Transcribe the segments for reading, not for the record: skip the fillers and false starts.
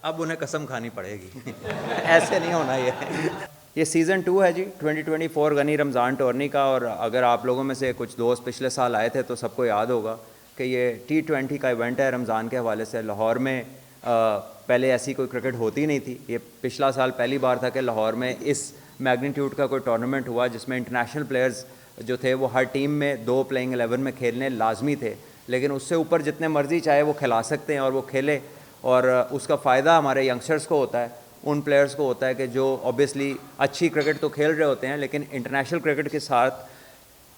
اب انہیں قسم کھانی پڑے گی ایسے نہیں ہونا یہ سیزن 2 ہے جی 2024 غنی رمضان ٹورنی کا. اور اگر آپ لوگوں میں سے کچھ دوست پچھلے سال آئے تھے تو سب کو یاد ہوگا کہ یہ T20 کا ایونٹ ہے رمضان کے حوالے سے. لاہور میں پہلے ایسی کوئی کرکٹ ہوتی نہیں تھی. یہ پچھلا سال پہلی بار تھا کہ لاہور میں اس میگنیٹیوڈ کا کوئی ٹورنامنٹ ہوا جس میں انٹرنیشنل پلیئرز جو تھے وہ ہر ٹیم میں 2 پلینگ 11 میں کھیلنے لازمی تھے, لیکن اس سے اوپر جتنے مرضی چاہے وہ کھلا سکتے ہیں اور وہ کھیلے. اور اس کا فائدہ ہمارے ینگسٹرز کو ہوتا ہے, ان پلیئرز کو ہوتا ہے کہ جو اوبیسلی اچھی کرکٹ تو کھیل رہے ہوتے ہیں لیکن انٹرنیشنل کرکٹ کے ساتھ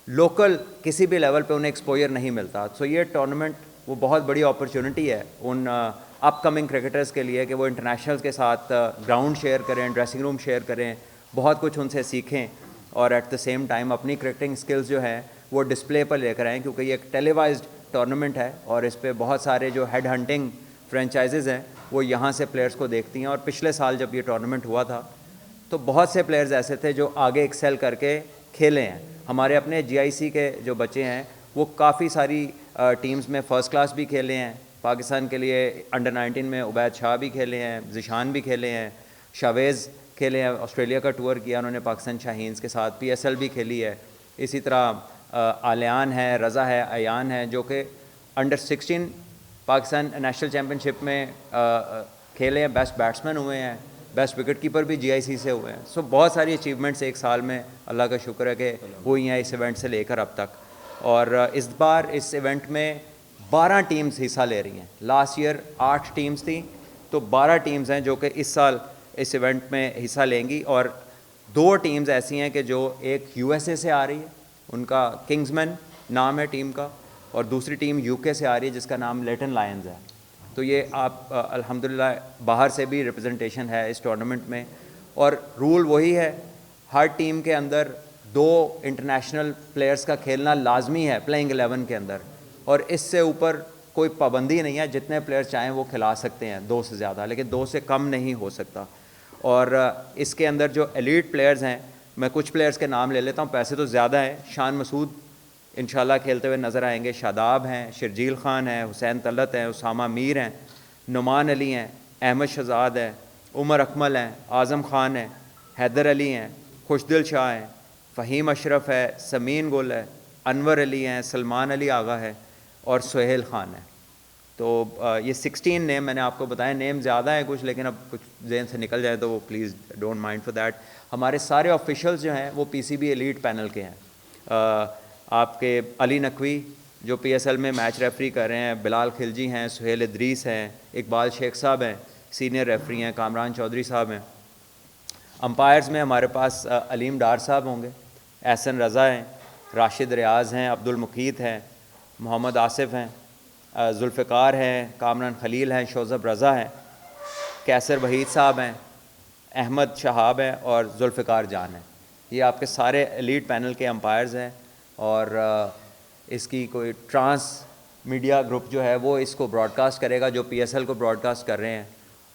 لوکل کسی بھی لیول پہ انہیں ایکسپوجر نہیں ملتا. سو یہ ٹورنامنٹ وہ بہت بڑی اپرچونٹی ہے ان اپ کمنگ کرکٹرز کے لیے کہ وہ انٹرنیشنلز کے ساتھ گراؤنڈ شیئر کریں, ڈریسنگ روم شیئر کریں, بہت کچھ ان سے سیکھیں اور ایٹ دا سیم ٹائم اپنی کرکٹنگ اسکلز جو ہیں وہ ڈسپلے پر لے کر آئیں, کیونکہ یہ ایک ٹیلی وائزڈ ٹورنامنٹ ہے اور اس پہ بہت سارے جو ہیڈ ہنٹنگ فرینچائزز ہیں وہ یہاں سے پلیئرز کو دیکھتی ہیں. اور پچھلے سال جب یہ ٹورنامنٹ ہوا تھا تو بہت سے پلیئرز ایسے تھے جو آگے ایکسیل کر کے کھیلے ہیں. ہمارے اپنے GIC کے جو بچے ہیں وہ کافی ساری ٹیمز میں فرسٹ کلاس بھی کھیلے ہیں. پاکستان کے لیے انڈر 19 میں عبید شاہ بھی کھیلے ہیں, ذیشان بھی کھیلے ہیں, شاویز کھیلے ہیں, آسٹریلیا کا ٹور کیا انہوں نے پاکستان شاہینز کے ساتھ, PSL بھی کھیلی ہے. اسی طرح آلیان ہے, رضا ہے, ایان ہے جو کہ انڈر 16 پاکستان نیشنل چیمپئن شپ میں کھیلے ہیں, بیسٹ بیٹسمین ہوئے ہیں, بیسٹ وکٹ کیپر بھی GIC سے ہوئے ہیں. سو بہت ساری اچیومنٹس ایک سال میں اللہ کا شکر ہے کہ ہوئی ہیں اس ایونٹ سے لے کر اب تک. اور اس بار اس ایونٹ میں 12 ٹیمز حصہ لے رہی ہیں. لاسٹ ایئر 8 ٹیمز تھیں تو 12 ٹیمز ہیں جو کہ اس سال اس ایونٹ میں حصہ لیں گی. اور 2 ٹیمز ایسی ہیں کہ جو ایک USA سے آ رہی ہے, ان کا کنگز مین نام ہے ٹیم کا, اور دوسری ٹیم UK سے آ رہی ہے جس کا نام لیٹن لائنز ہے. تو یہ آپ الحمدللہ باہر سے بھی ریپرزنٹیشن ہے اس ٹورنامنٹ میں. اور رول وہی ہے, ہر ٹیم کے اندر 2 انٹرنیشنل پلیئرز کا کھیلنا لازمی ہے پلینگ 11 کے اندر, اور اس سے اوپر کوئی پابندی نہیں ہے, جتنے پلیئرز چاہیں وہ کھلا سکتے ہیں 2 سے زیادہ, لیکن 2 سے کم نہیں ہو سکتا. اور اس کے اندر جو ایلیٹ پلیئرز ہیں میں کچھ پلیئرز کے نام لے لیتا ہوں, پیسے تو زیادہ ہیں. شان مسعود انشاءاللہ کھیلتے ہوئے نظر آئیں گے, شاداب ہیں, شرجیل خان ہیں, حسین طلعت ہیں, اسامہ میر ہیں, نعمان علی ہیں, احمد شہزاد ہے, عمر اکمل ہیں, اعظم خان ہیں, حیدر علی ہیں, خوشدل شاہ ہیں, فہیم اشرف ہے, سمین گل ہے, انور علی ہیں, سلمان علی آغا ہے اور سہیل خان ہے. تو یہ 16 نیم میں نے آپ کو بتایا. نیم زیادہ ہیں کچھ, لیکن اب کچھ ذہن سے نکل جائے تو وہ please don't mind for that. ہمارے سارے آفیشلز جو ہیں وہ PCB ایلیٹ پینل کے ہیں. آپ کے علی نقوی جو PSL میں میچ ریفری کر رہے ہیں, بلال خلجی ہیں, سہیل ادریس ہیں, اقبال شیخ صاحب ہیں, سینئر ریفری ہیں, کامران چودھری صاحب ہیں. امپائرز میں ہمارے پاس علیم ڈار صاحب ہوں گے, احسن رضا ہیں, راشد ریاض ہیں, عبد المقیت ہیں, محمد آصف ہیں, ذوالفقار ہیں, کامران خلیل ہیں, شوذب رضا ہیں, کیسر وحید صاحب ہیں, احمد شہاب ہیں اور ذوالفقار جان ہیں. یہ آپ کے سارے ایلیٹ پینل کے امپائرز ہیں. اور اس کی کوئی ٹرانس میڈیا گروپ جو ہے وہ اس کو براڈ کاسٹ کرے گا, جو PSL کو براڈ کاسٹ کر رہے ہیں.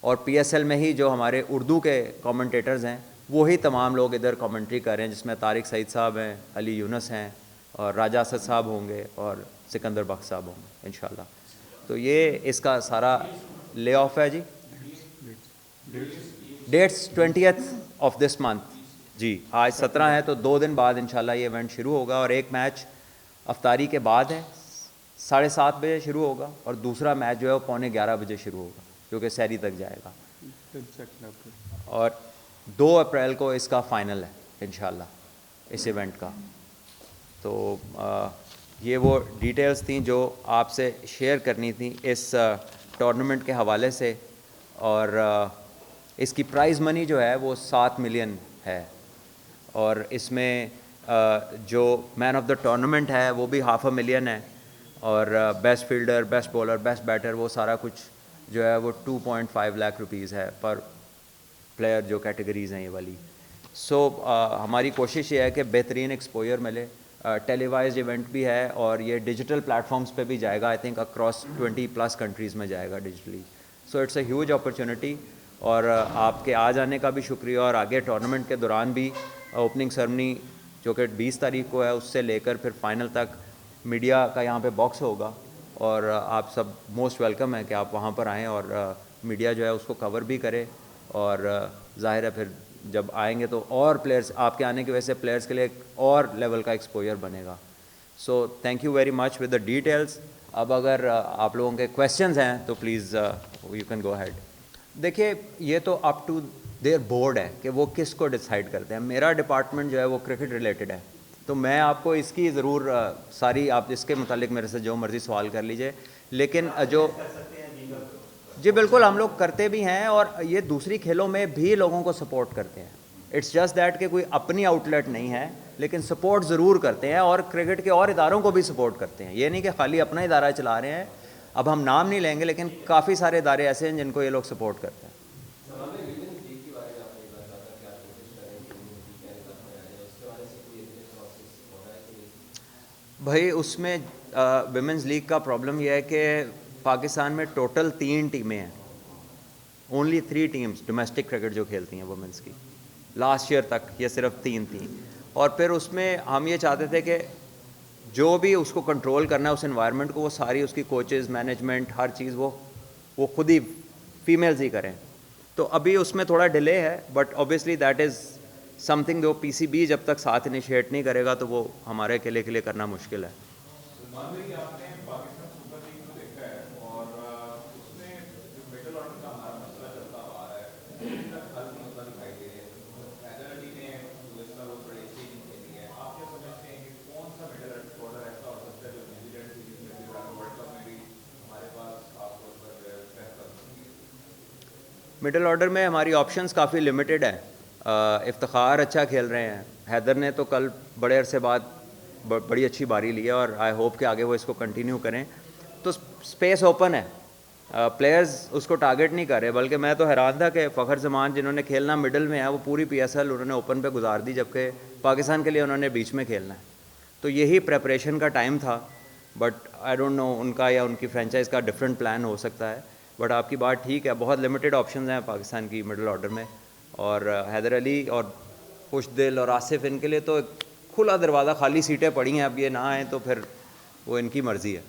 اور PSL میں ہی جو ہمارے اردو کے کامنٹیٹرز ہیں وہی تمام لوگ ادھر کامنٹری کر رہے ہیں, جس میں طارق سعید صاحب ہیں, علی یونس ہیں, اور راجہ اسد صاحب ہوں گے, اور سکندر بخش صاحب ہوں گے انشاءاللہ. تو یہ اس کا سارا لے آف ہے جی. Dates 20th of this month جی. آج 17 ہے تو 2 دن بعد انشاءاللہ یہ ایونٹ شروع ہوگا. اور ایک میچ افطاری کے بعد ہے, 7:30 بجے شروع ہوگا, اور دوسرا میچ جو ہے وہ 11:15 بجے شروع ہوگا جو کہ سحری تک جائے گا. اور 2 اپریل کو اس کا فائنل ہے انشاءاللہ اس ایونٹ کا. تو یہ وہ ڈیٹیلز تھیں جو آپ سے شیئر کرنی تھیں اس ٹورنامنٹ کے حوالے سے. اور اس کی پرائز منی جو ہے وہ 7 ملین ہے, اور اس میں جو مین آف دا ٹورنامنٹ ہے وہ بھی 500,000 ہے, اور best fielder, best bowler, best better, وہ سارا کچھ جو ہے وہ 2.5 لاکھ روپیز ہے پر پلیئر, جو کیٹیگریز ہیں یہ والی. سو ہماری کوشش یہ ہے کہ بہترین ایکسپوجر ملے. ٹیلی وائز ایونٹ بھی ہے اور یہ ڈیجیٹل پلیٹفارمز پہ بھی جائے گا, آئی تھنک اکراس 20+ کنٹریز میں جائے گا digitally. So it's a huge opportunity. اور آپ کے آ جانے کا بھی شکریہ. اور آگے ٹورنامنٹ کے دوران بھی اوپننگ سرمنی جو کہ 20 تاریخ کو ہے, اس سے لے کر پھر فائنل تک میڈیا کا یہاں پہ باکس ہوگا, اور آپ سب موسٹ ویلکم ہیں کہ آپ وہاں پر آئیں اور میڈیا جو ہے اس کو کور بھی کرے, اور ظاہر ہے پھر جب آئیں گے تو اور پلیئرس, آپ کے آنے کی وجہ سے پلیئرس کے لیے ایک اور لیول کا ایکسپوجر بنے گا. So thank you very much with the details. اب اگر آپ لوگوں کے کویشچنز ہیں تو please you can go ahead. دیکھیے یہ تو اپ ٹو دیئر بورڈ ہے کہ وہ کس کو ڈیسائیڈ کرتے ہیں. میرا ڈپارٹمنٹ جو ہے وہ کرکٹ ریلیٹڈ ہے, تو میں آپ کو اس کی ضرور ساری, آپ اس کے متعلق میرے سے جو مرضی سوال کر لیجئے, لیکن جو جی بالکل ہم لوگ کرتے بھی ہیں, اور یہ دوسری کھیلوں میں بھی لوگوں کو سپورٹ کرتے ہیں. اٹس جسٹ دیٹ کہ کوئی اپنی آؤٹ لیٹ نہیں ہے, لیکن سپورٹ ضرور کرتے ہیں, اور کرکٹ کے اور اداروں کو بھی سپورٹ کرتے ہیں. یہ نہیں کہ خالی اپنا ادارہ چلا رہے ہیں, اب ہم نام نہیں لیں گے, لیکن کافی سارے ادارے ایسے ہیں جن کو یہ لوگ سپورٹ کرتے ہیں. بھائی اس میں ویمنز لیگ کا پرابلم یہ ہے کہ پاکستان میں ٹوٹل 3 ٹیمیں ہیں, اونلی 3 ٹیمز ڈومیسٹک کرکٹ جو کھیلتی ہیں وومنس کی. لاسٹ ایئر تک یہ صرف 3 تھیں, اور پھر اس میں ہم یہ چاہتے تھے کہ جو بھی اس کو کنٹرول کرنا ہے اس انوائرمنٹ کو, وہ ساری اس کی کوچز, مینجمنٹ, ہر چیز وہ خود ہی فیمیلز ہی کریں. تو ابھی اس میں تھوڑا ڈیلے ہے, but obviously that is some thing جو پی سی بی جب تک ساتھ انیشیٹ نہیں کرے گا تو وہ ہمارے اکیلے کے لیے کرنا مشکل ہے. مڈل آرڈر میں ہماری آپشنز کافی لمیٹڈ ہیں. افتخار اچھا کھیل رہے ہیں, حیدر نے تو کل بڑے عرصے بعد بڑی اچھی باری لی ہے, اور آئی ہوپ کہ آگے وہ اس کو کنٹینیو کریں. تو اسپیس اوپن ہے, پلیئرز اس کو ٹارگیٹ نہیں کر رہے, بلکہ میں تو حیران تھا کہ فخر زمان جنہوں نے کھیلنا مڈل میں ہے وہ پوری پی ایس ایل انہوں نے اوپن پہ گزار دی, جبکہ پاکستان کے لیے انہوں نے بیچ میں کھیلنا ہے. تو یہی پریپریشن کا ٹائم تھا, بٹ آئی ڈونٹ نو ان کا یا ان کی فرینچائز کا ڈفرینٹ پلان ہو سکتا ہے. بٹ آپ کی بات ٹھیک ہے, بہت لمیٹڈ آپشنز ہیں پاکستان کی مڈل آرڈر میں, اور حیدر علی اور خوش دل اور آصف ان کے لیے تو کھلا دروازہ, خالی سیٹیں پڑی ہیں, اب یہ نہ آئیں تو پھر وہ ان کی مرضی ہے.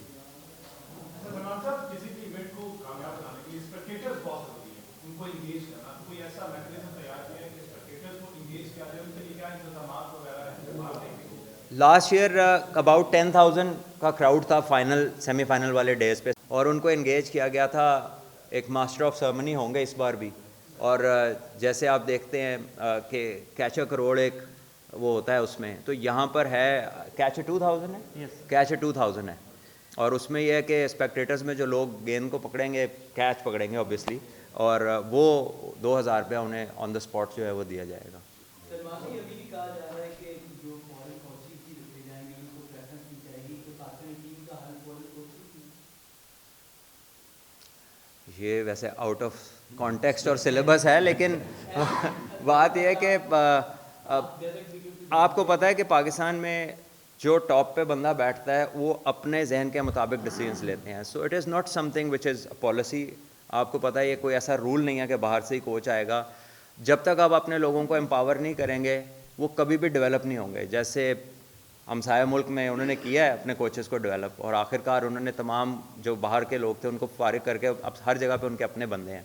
لاسٹ ایئر اباؤٹ 10,000 کا کراؤڈ تھا فائنل سیمی فائنل والے ڈیز پہ, اور ان کو انگیج کیا گیا تھا. ایک ماسٹر آف سرمنی ہوں گے اس بار بھی, اور جیسے آپ دیکھتے ہیں کہ کیچ کروڑ ایک وہ ہوتا ہے اس میں, تو یہاں پر ہے کیچ 2,000 ہے, کیچ 2,000 ہے, اور اس میں یہ ہے کہ اسپیکٹیٹرز میں جو لوگ گیند کو پکڑیں گے, کیچ پکڑیں گے اوبیسلی, اور وہ 2,000 روپیہ انہیں آن دا اسپاٹ جو ہے وہ دیا جائے گا. یہ ویسے آؤٹ آف کانٹیکسٹ اور سلیبس ہے, لیکن بات یہ ہے کہ آپ کو پتہ ہے کہ پاکستان میں جو ٹاپ پہ بندہ بیٹھتا ہے وہ اپنے ذہن کے مطابق ڈیسیجنس لیتے ہیں. So it is not some thing which is policy. آپ کو پتہ ہے یہ کوئی ایسا رول نہیں ہے کہ باہر سے ہی کوچ آئے گا. جب تک آپ اپنے لوگوں کو امپاور نہیں کریں گے وہ کبھی بھی ڈیولپ نہیں ہوں گے. جیسے ہمسایہ ملک میں انہوں نے کیا ہے اپنے کوچز کو ڈیولپ, اور آخرکار انہوں نے تمام جو باہر کے لوگ تھے ان کو فارغ کر کے اب ہر جگہ پہ ان کے اپنے بندے ہیں.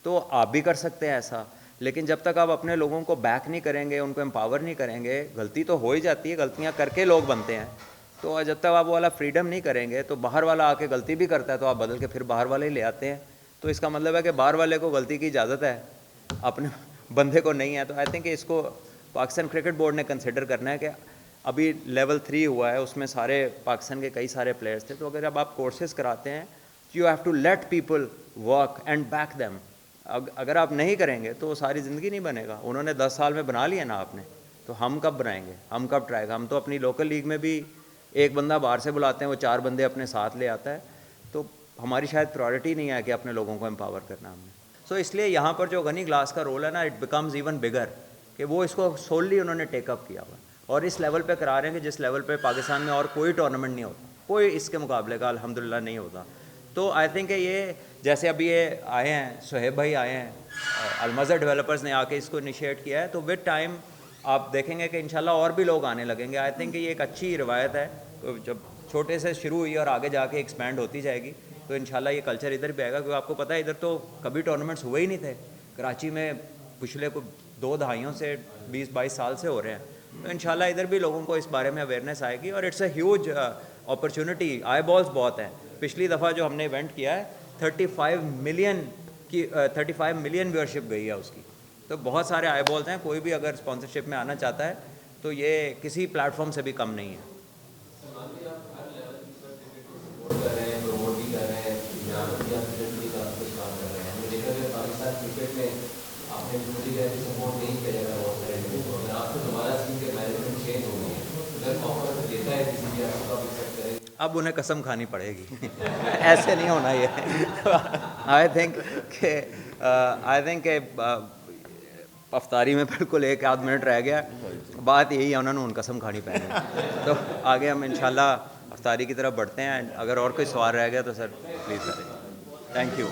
تو آپ بھی کر سکتے ہیں ایسا, لیکن جب تک آپ اپنے لوگوں کو بیک نہیں کریں گے, ان کو امپاور نہیں کریں گے, غلطی تو ہو ہی جاتی ہے, غلطیاں کر کے لوگ بنتے ہیں, تو جب تک آپ وہ والا فریڈم نہیں کریں گے تو باہر والا آ کے غلطی بھی کرتا ہے تو آپ بدل کے پھر باہر والے ہی لے آتے ہیں. تو اس کا مطلب ہے کہ باہر والے کو غلطی کی اجازت ہے, اپنے بندے کو نہیں ہے. تو آئی تھنک کہ اس کو پاکستان کرکٹ بورڈ نے کنسیڈر کرنا ہے کہ ابھی لیول 3 ہوا ہے, اس میں سارے پاکستان کے کئی سارے پلیئرس تھے, تو اگر اب آپ کورسز کراتے ہیں you have to let people work and back them. اگر آپ نہیں کریں گے تو وہ ساری زندگی نہیں بنے گا. انہوں نے 10 سال میں بنا لیا نا آپ نے, تو ہم کب بنائیں گے, ہم کب ٹرائی گا. ہم تو اپنی لوکل لیگ میں بھی ایک بندہ باہر سے بلاتے ہیں, وہ 4 بندے اپنے ساتھ لے آتا ہے, تو ہماری شاید پرائورٹی نہیں ہے کہ اپنے لوگوں کو امپاور کرنا ہم نے. سو اس لیے یہاں پر جو غنی گلاس کا رول ہے نا, اٹ بیکمز ایون بگر, کہ وہ اس کو سوللی انہوں نے ٹیک اپ کیا ہوا, اور اس لیول پہ کرا رہے ہیں کہ جس لیول پہ پاکستان میں اور کوئی ٹورنامنٹ نہیں ہوتا, کوئی اس کے مقابلے کا الحمدللہ نہیں ہوتا. تو آئی تھنک کہ یہ جیسے ابھی یہ آئے ہیں صہیب بھائی آئے ہیں, المظہر ڈیولپرز نے آ کے اس کو انیشیٹ کیا ہے, تو ود ٹائم آپ دیکھیں گے کہ انشاءاللہ اور بھی لوگ آنے لگیں گے. آئی تھنک کہ یہ ایک اچھی روایت ہے, جب چھوٹے سے شروع ہوئی اور آگے جا کے ایکسپینڈ ہوتی جائے گی. تو انشاءاللہ یہ کلچر ادھر بھی آئے گا, کیونکہ آپ کو پتہ ہے ادھر تو کبھی ٹورنامنٹس ہوئے ہی نہیں تھے. کراچی میں پچھلے کو 2 دہائیوں سے 20-22 سال سے ہو رہے ہیں. تو انشاءاللہ ادھر بھی لوگوں کو اس بارے میں اویئرنیس آئے گی, اور it's a huge opportunity. Eyeballs بہت ہیں. پچھلی دفعہ جو ہم نے ایونٹ کیا ہے 35 ملین ویورشپ گئی ہے اس کی. تو بہت سارے آئی بالس ہیں. کوئی بھی اگر اسپانسرشپ میں آنا چاہتا ہے تو یہ کسی پلیٹ فارم سے بھی کم نہیں ہے. اب انہیں قسم کھانی پڑے گی. ایسے نہیں ہونا یہ. آئی تھنک کہ افطاری میں بالکل 1-8 منٹ رہ گیا. بات یہی ہے, انہوں نے قسم کھانی پڑے گی. تو آگے ہم انشاءاللہ افطاری کی طرف بڑھتے ہیں. اگر اور کوئی سوال رہ گیا تو سر پلیز کریں. Thank you.